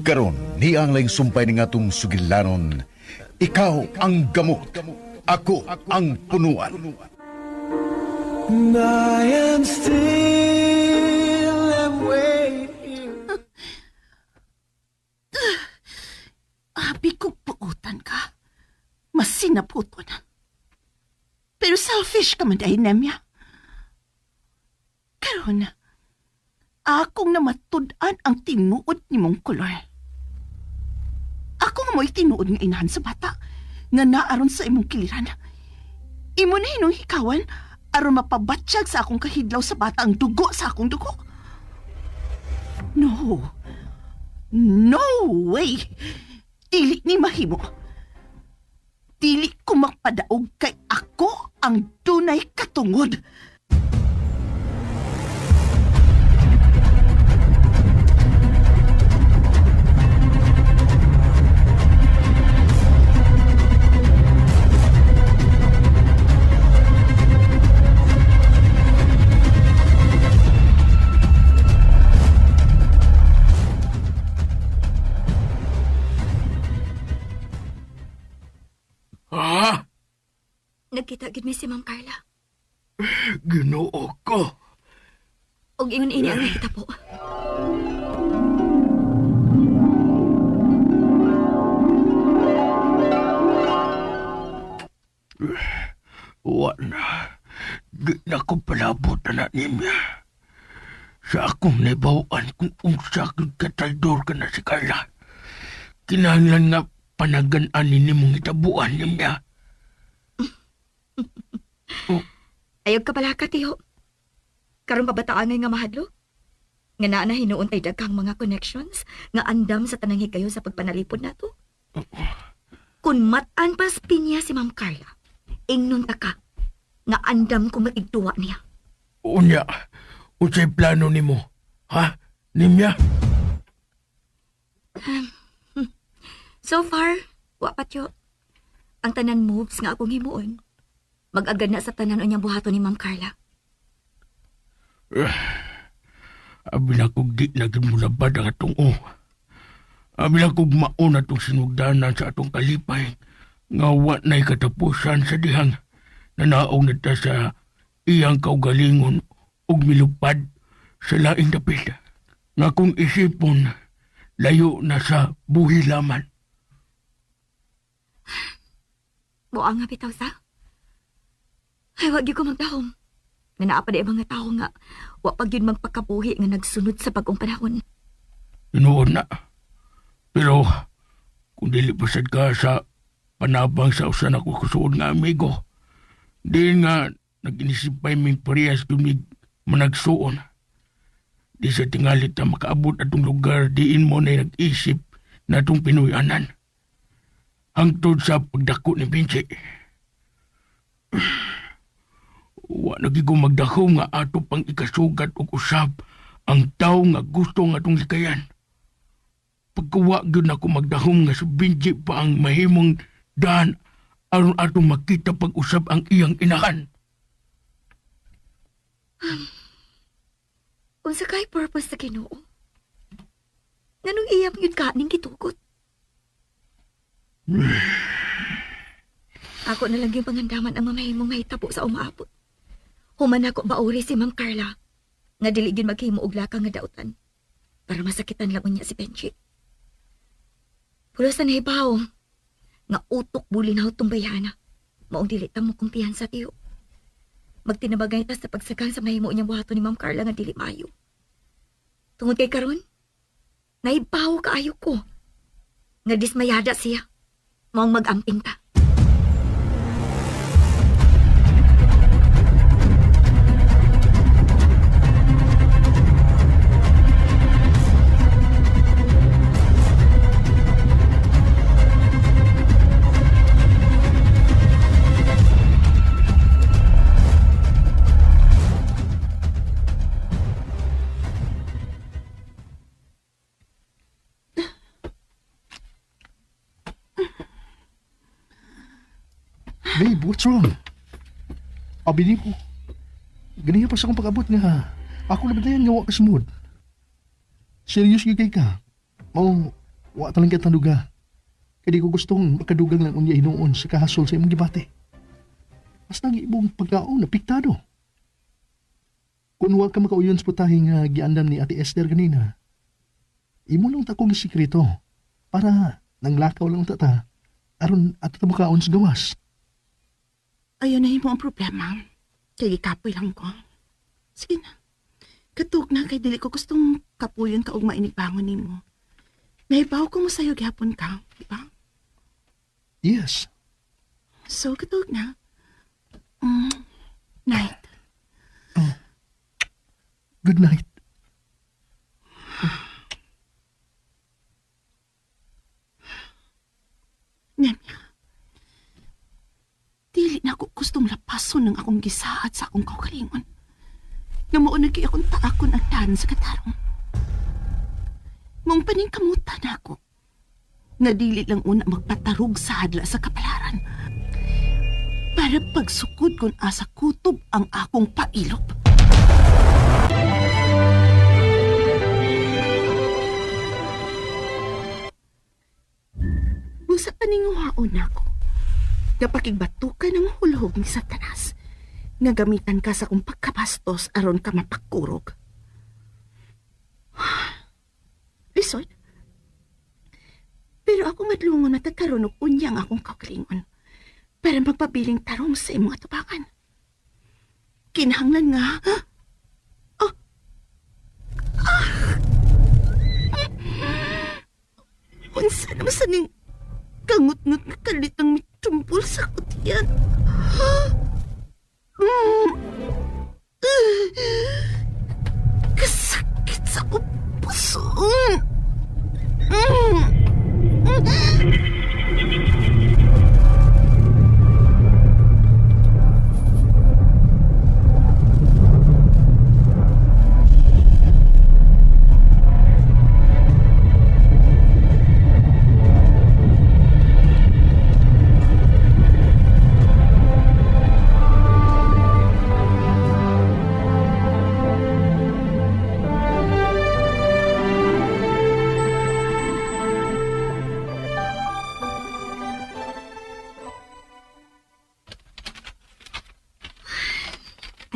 Karon, niyang laing sumpay ni ngatong sugilanon. Ikaw ang gamot, ako ang punuan. And I am still waiting. Abi ko puutan ka. Mas sinaputo na. Pero selfish ka man dahil, Nemya. Karon, akong namatudan ang tinuod ni mong kolor. Ako nga mo'y tinuod ng inahan sa bata nga naaron sa imong kiliran. Imo na hinong hikawan aron mapabatsyag sa akong kahidlaw sa bata ang dugo sa akong dugo. No. No way! Dili ni mahimo. Dili ko magpadaog kay ako ang tunay katungod. Ha? Nagkita gid mi si Ma'am Carla. Ginoo ko. Og ingon ini ang nakita po. Wala. Di na ko palabot na nimya. Sa akong naibawan kung unsa kong katraidor ka na si Carla. Kinahanglan nga panagan-an ni mong itabuan nimya. Ayog ka pala ka, tiyo. Karon pabataan nga mahadlo. Nga naa na hinuon tay daghang mga connections nga andam sa tanang higayon sa pagpanalipod nato. Kung matan pas pinya si Ma'am Carla, ingnon ta ka nga andam ko maigduwa niya. Unya, unsay plano nimo? Ha? Nimya? So far, wa pa tiyo. Ang tanan moves nga akong himuon, mag-agad na sa tanan unyang buhaton ni Ma'am Carla. Abi na kong di naging mulabad ang atong Abi na kong mauna itong sinugdanan sa atong kalipay nga wa na'y katapusan sa dihang nanaog na ta sa iyang kaugalingon ug milupad sa laing dapit. Nga kung isipon, layo na sa buhi laman. Buang nga bitaw sa? Ay, wag ko magdahom. Nga naa pa di mga tao nga, wa pag yun magpakabuhi nga nagsunod sa bagong panahon. Inuon na. Pero, kung dili pasad ka sa panabang sa usan ako kusuod nga amigo, di nga nag-inisipay min parehas dumig managsuon. Di sa tingalit na makaabot atong lugar, diin mo na nag-isip na itong pinuyanan. Hangtod sa pagdako ni Pinche. Wa nagigo magdako nga ato pang ikasugat o usab ang tao nga gusto nga itong likayan. Pagkawa gyud ako magdahom nga si Benji pa ang mahimong daan aron atong makita pag-usab ang iyang inahan. Unsa kay purpose sa Ginoo? Nganong iyam yun kaning gitugot? Ako na lang yung pangandaman ang mamahimong mahitabo sa umaabot. Human ako bauri si Ma'am Carla nga dili gyud maghimo og laka nga dautan para masakitan lang unya si Benji. Pulo sa nahibaw nga utok bulinaw tong bayana. Maong dili ta mo kumpiyansa tiyo. Magtinabagay ta sa pagsagang sa mahimo niyang buhaton ni Ma'am Carla nga dili maayo. Tungod kay karon, naibaw kaayo ko nga dismayada siya. Maong mag-amping ta. Babe, what's wrong? Abinin ko. Ganiya pa sa akong pag-abot nga. Ako na ba tayo nga wa ka smooth? Serious gigay ka. Mau, wa talang kita duga. Kaya di ko gustong makadugang lang unya hinuon sa kahasol sa imong gibate. Mas nang ibong pagkaon na piktado. Kung wa ka makauyon sa putahing giandam ni Ate Esther ganina, imo lang takong sikreto para nanglakaw lang tata aron ato tabukaon sa gawas. Ayun na mo ang problema. Kaya ikapoy lang ko. Sige na. Katug na kay dili ko gustong kapuyon ka og mainigbangon nimo. Nahibaw ko mo sa'yo gihapon ka, di ba? Yes. So, katug na. Night. Good night. Nemya. Dili na ako gustong lapason ng akong gisaad sa akong kaugalingon. Nga maunag kay akong taakon ang tahan sa katarong. Mong paningkamutan ako. Nga dili lang una magpatarog sa hadla sa kapalaran. Para pagsukod kung asa kutob ang akong pailop. Busa paninguhaon ako. Kapakigbatukan ng hulhog ni Satanas. Nga gamitan ka sa kong pagkabastos aron ka mapagkurog. Lisod. Pero ako madlungon na tagkaroon og unyang akong kaugalingon para magpabiling tarong sa imong atubangan. Kinahanglan nga, unsa naman sa ning kangut-ngut na kalitang mitumpol sa kutiyan. Kasakit sa akong puso.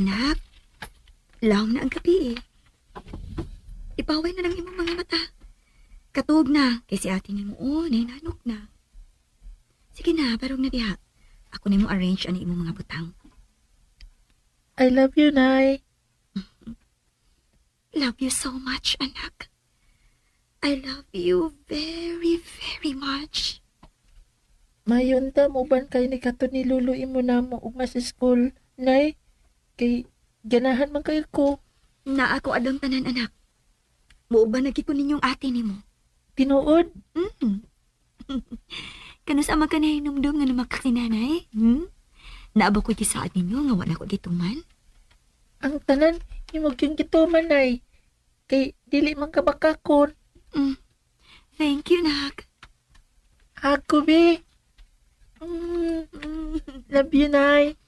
Anak, lawom na ang gabi eh. Ipaway na ng imong mga mata. Katog na, kay si ate ni mo, nanok na. Sige na, barong na diha. Ako na mo arrange ang imong mga butang. I love you, Nay. Love you so much, anak. I love you very, very much. Mayunta mo ban kay ni kato ni Lulu imo na mo ug mas school, Nay? Kay ganahan man kayo ko. Na ako adang tanan, anak. Muuban lagi ko ninyong ate ni mo. Tinuod? Kano sa mga kanahinumdum nga namakasinanay? Naaba ko saad ninyo nga wala ko gituman? Ang tanan, imog yung gituman, Nay. Kay dili man ka bakakon. Thank you, nak. Ako, be. Love you, Nay.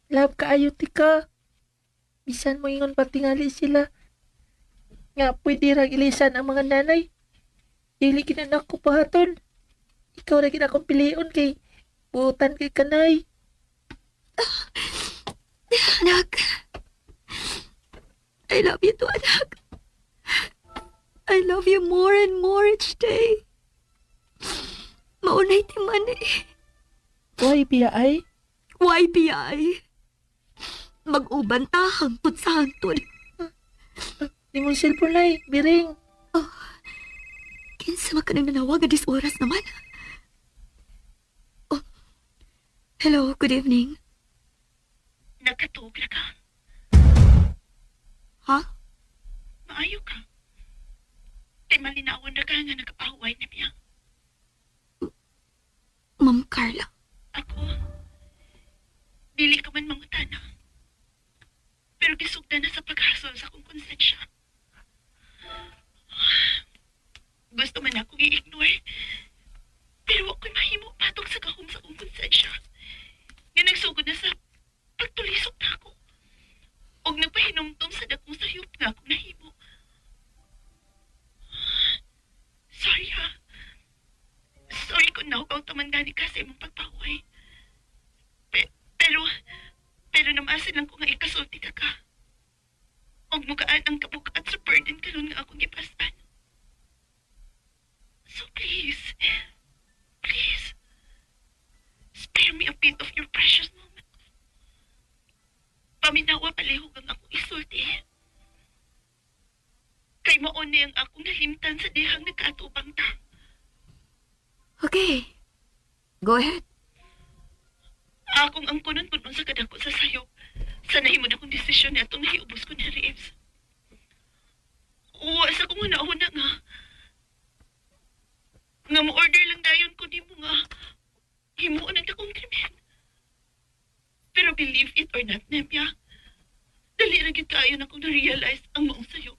Love ka ayuti ka. Bisan mo ingon patingali sila. Nga pwede rang ilisan ang mga nanay. Dili kinanak ko pahaton. Ikaw na kinakong pilion kay buutan kay kanay. Anak. I love you too, anak. I love you more and more each day. Maunay timan eh. Why, biya ay? Why biyay? Mag-uban ta hangtod sa hangtod. Di mo cellphone, Nay. Biring. Kinsa man ka nang nanawag at oras naman. Oh, hello, good evening. Nagkatug na ka. Ha? Maayo ka. Kay malinawan na ka nga nagkapahuway na niya. Ma'am Carla. Ako, dili ka man mangutana. Pero gisugda na sa paghasol sa akong konsensya. Gusto man akong i-ignore. Pero ako'y mahimo patok sa kahom sa akong konsensya. Nga nagsugod na sa pagtulisok na ako. Og nagpahinumtom sa dakong sayop nga akong nahimo. Sorry ha. Gihamasin lang ko nga ikasulti ka ka. Og mukaan ang kabukat sa burden karon nga akong gipastan. So please, please, spare me a bit of your precious moments. Paminawa palihog ang akong isulti. Kay maon ang akong nalimtan sa dihang nagkaatubang ta. Okay. Go ahead. Akong ang kunon-kunon sa kadako sa sayo. Sa nahimo na akong desisyon na itong nahiubos ko ni Reeves. Uwa sa kong una-una nga. Nga mo-order lang dayon ko di mo nga. Himuon ang takong krimen. Pero believe it or not, Nemya, dali na gid kaayo na akong na-realize ang maong sayo.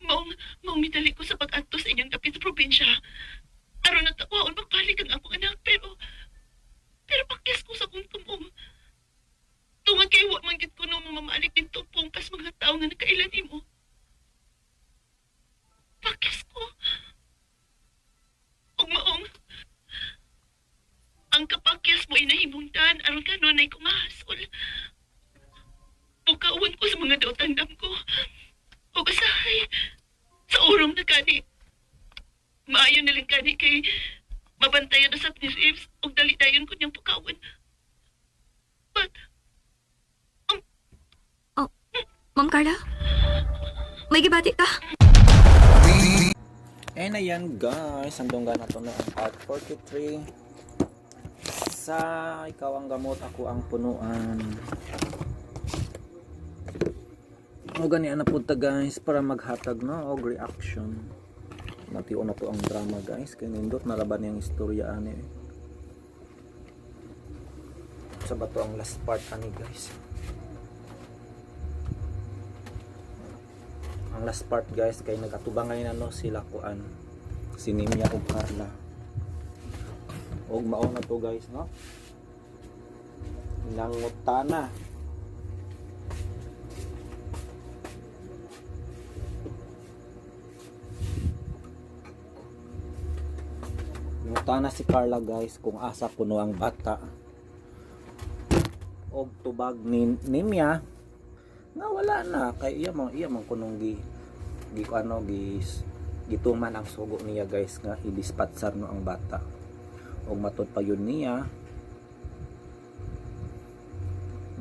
Maong midali ko sa pag-adto sa inyong dapit sa probinsya. Aron na takwaon magbalik ang akong anak, pero pakis ko sa kong tumong. Tungod kay wa man gid ko no mamalik din tupong pas mga tao nga nakailan nimo. Pakis ko. Og maong ang kapakis mo inahimungdan aron kanunay ko mahasol. Bukawan ko sa mga daotandam ko. O basahay, sa urong na kani. Maayo na lang kani kay mabantayan na sa ni Reeves o dali dayon ko niyang pukawan. But, Ma'am Carla? May gibati ka? And ayan guys, andong na to na ang part 43 sa ikaw ang gamot, ako ang punuan. O gani na punta guys para maghatag no og reaction. Natiyo na to ang drama guys, kay nindot nalaban yung istorya ani. Sa bato ang last part ani guys. Ang last part guys kay nagatubangan na no sila kuan si Nemya ug Carla. Og mao na to guys no. Nangutana. Nangutana si Carla guys kung asa puno ang bata. Og tubag ni Nemya nga wala na kay iya man kunong gi ko ano gituman ang sugo niya guys nga idispatsar no ang bata og matud pa yun niya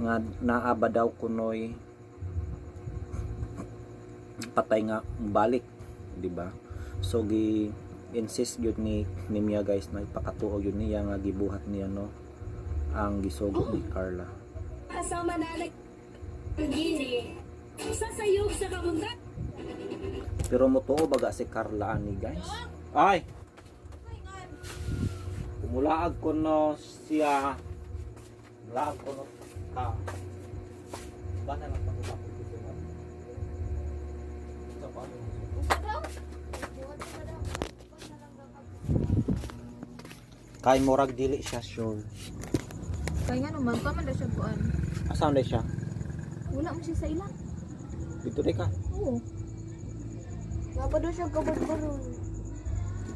nga naaba daw kunoy patay nga balik di ba so gi insist yun ni Nemya guys na ipakatuo yun niya nga gibuhat niya no ang gisugo ni Carla kasama na gini sasayog sa kamundat. Pero motuo baga si Carla ani guys. Ay. Mulaag ko no siya. Mulaag ko no ka. Bana lang pa ko kay murag dili siya sure. Kaya nga naman, paman na siya buwan. Asan na siya? Wala mo siya sa ilang. Dito rin ka? Oo. Nga pa doon siya kabad-baron.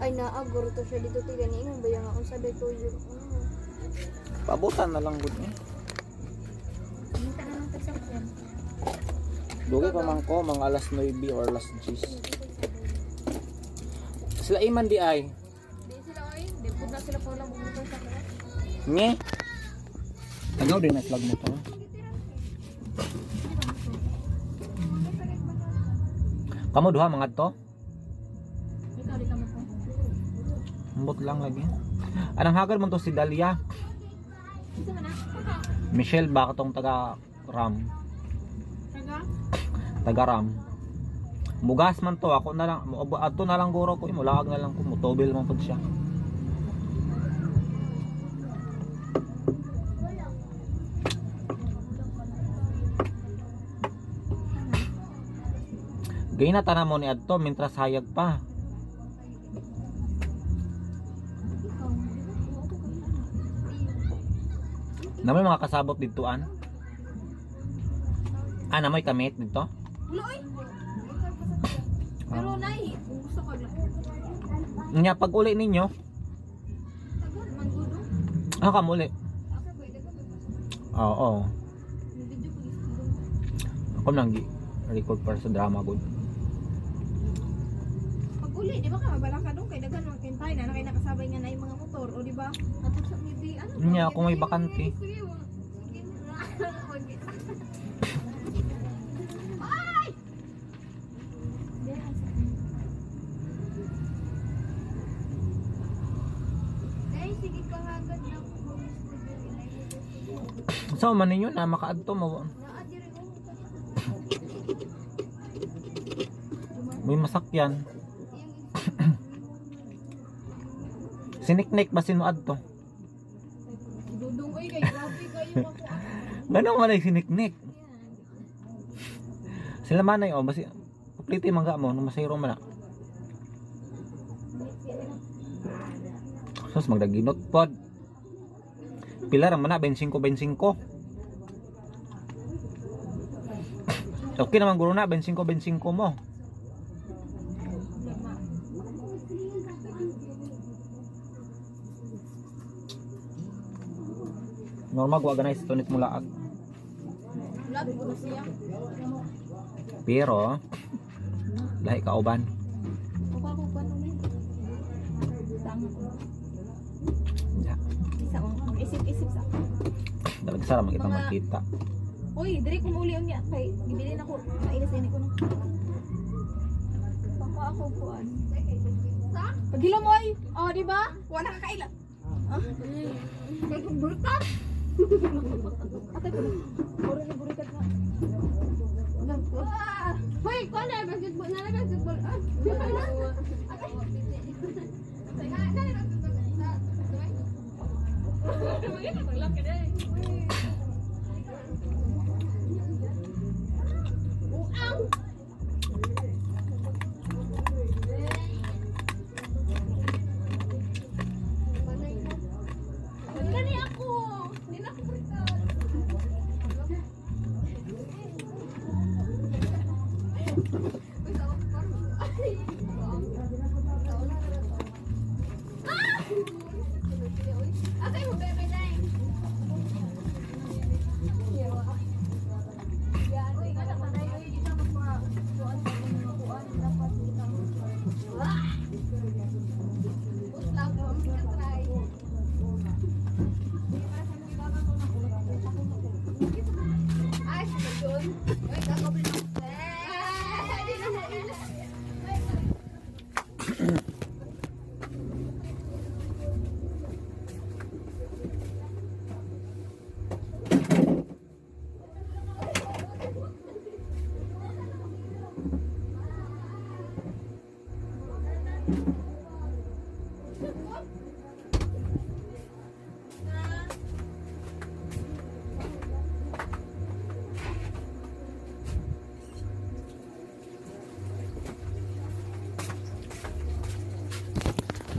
Ay naagor to siya dito tiga ni ingon ba yung akong sabi ko yung Pabutan na lang gud niya. Minta na lang tagsakyan. Dugay pa man ko mga alas 9 or alas 10. Sila iman di ay. Di sila ay, di po na sila po lang bumutong sa kaya. Nye. Agaw din na flag mo to. Kamu duha mga to? Ikaw di ka mo po. Ambot lang lagi. Anang hagar mo to si Dalia? Isa man na? Michelle ba katong taga Ram? Taga Ram. Mugas man to ako na lang ato na lang guro ko imulaag na lang ko motobil man pud siya. Gay na tanan mo ni adto mintras hayag pa. Na may mga kasabot ditoan. Na may kamit dito? Wala ay. Pero nay, kung gusto ko lang. Nya pag uli ninyo. Mangudo. Kamuli. Oo. Video Ako nang record para sa drama good. Pag uli, di ba ka mabala ka doon kay dagan mga kintay na kay nakasabay nga na yung mga motor o di ba? Atong sa maybe ano? Nya ako may bakante. Ay, sige ka hagad na. Sa man ninyo na makaadto mo. May masakyan. Siniknik basin mo adto. Dudong oy kay grabe kayo ako. Ganun man ay siniknik. Sila man ay basi kupliti mangga mo nung masayro man na. Sus magdaginot pod. Pila ra man na 25. Okay naman guro na 25 mo. Normal ko organize ito nit mula Lahat ko na siya. pero lahi kauban. Ako pa ni. Tama ko. Ya, Isa ang isip-isip sa. dapat sara man kita makita. Uy, diri ko mauli unya kay gibilin ako mailas ini ko no. Papa ako kuan. Pagilo mo ay. Oh, di ba? Wala ka kaila. Ah? Kay kung brutal. Atay ko. Puro ni burikat na. Hoy, ko na basketball na basketball. Ah. Atay. Teka, na. Maganda maglak ka dai. Uang. Gani ako. Hindi na ako berita. Atay mo bebe dai. Yan, uy, kada panay uy dito magpa-kuan sa mga kuan dapat kita. Uslag mo kita try. Ay, yun. Uy, gagawin mo. Di na mo ila.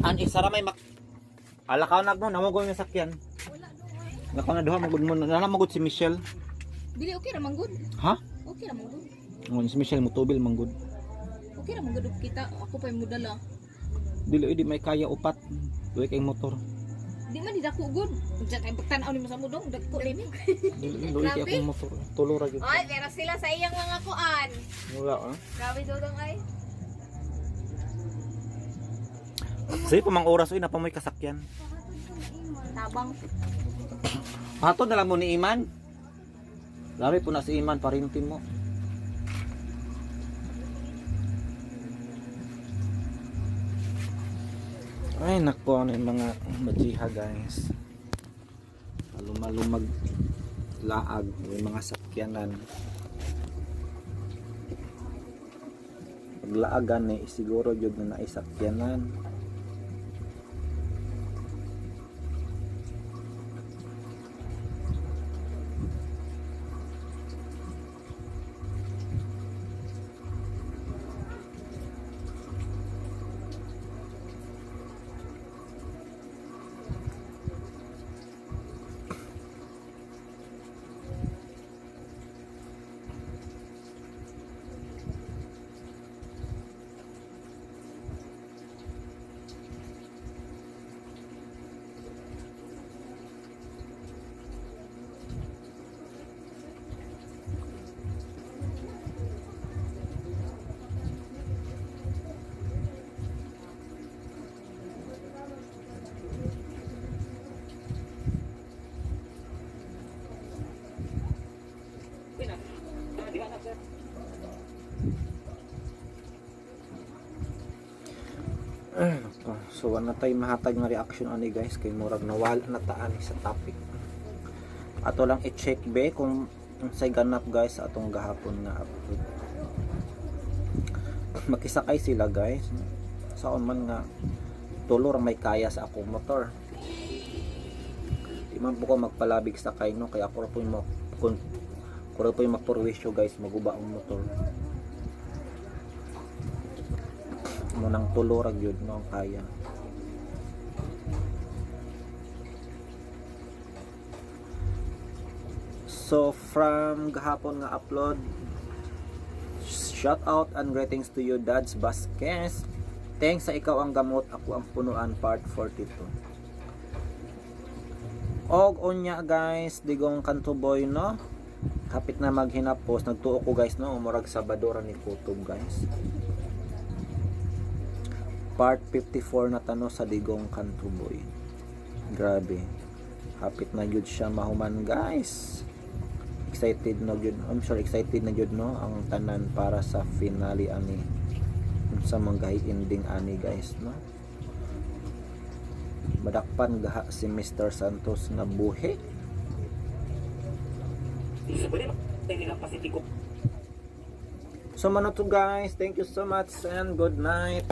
An isara may alakaw nagno namugol nga sakyan. Wala do ay. Nako na duha magud mo na magud si Michelle. Dili okay ra manggod. Ha? Okay ra manggod. Ngon si Michelle motubil manggud. Okay ra manggod kita. Ako pa yung mudala. Dili di may kaya upat. Duwe kay motor. Di man didako gud. Diyan kay pagtan-aw ni mo sa mudong dagko limi. Dili kay akong motor. Tulo ra gyud. Ay, pero sila sa iyang mga kuan. Wala ah. Grabe dodong ay. Say pamang oras uy napamoy kasakyan. Tabang. Ato na lang mo ni Iman. Lari po na si Iman parintin mo. Ay nako ano yung mga majiha guys. Malumag laag yung mga sakyanan. Paglaagan ni siguro jud na naisakyanan. So wala tayo mahatag nga reaction ani guys kay murag nawala na taan sa topic. Ato lang i-check be kung unsay ganap guys sa atong gahapon nga upload. Makisakay sila guys. Saon man nga tulo ra may kaya sa akong motor. Di man po ko magpalabig sakay no kaya ako ra po mo kun kuro po yung magpurwisyo guys maguba ang motor. Munang tulo ra gyud no ang kaya. So from gahapon nga upload, shout out and greetings to you Dads Vasquez. Thanks sa ikaw ang gamot, ako ang punuan part 42. Og unya guys, digong kanto boy no. Kapit na maghinapos, nagtuo ko guys no, umurag Sabadora ni Kutob guys. Part 54 na tano sa digong kanto boy. Grabe. Kapit na yun siya mahuman guys. Excited na yun, I'm sure excited na yun no ang tanan para sa finale ani sa manggahi ending ani guys no. Madakpan gaha si Mr. Santos na buhi. So mano to guys, thank you so much and good night.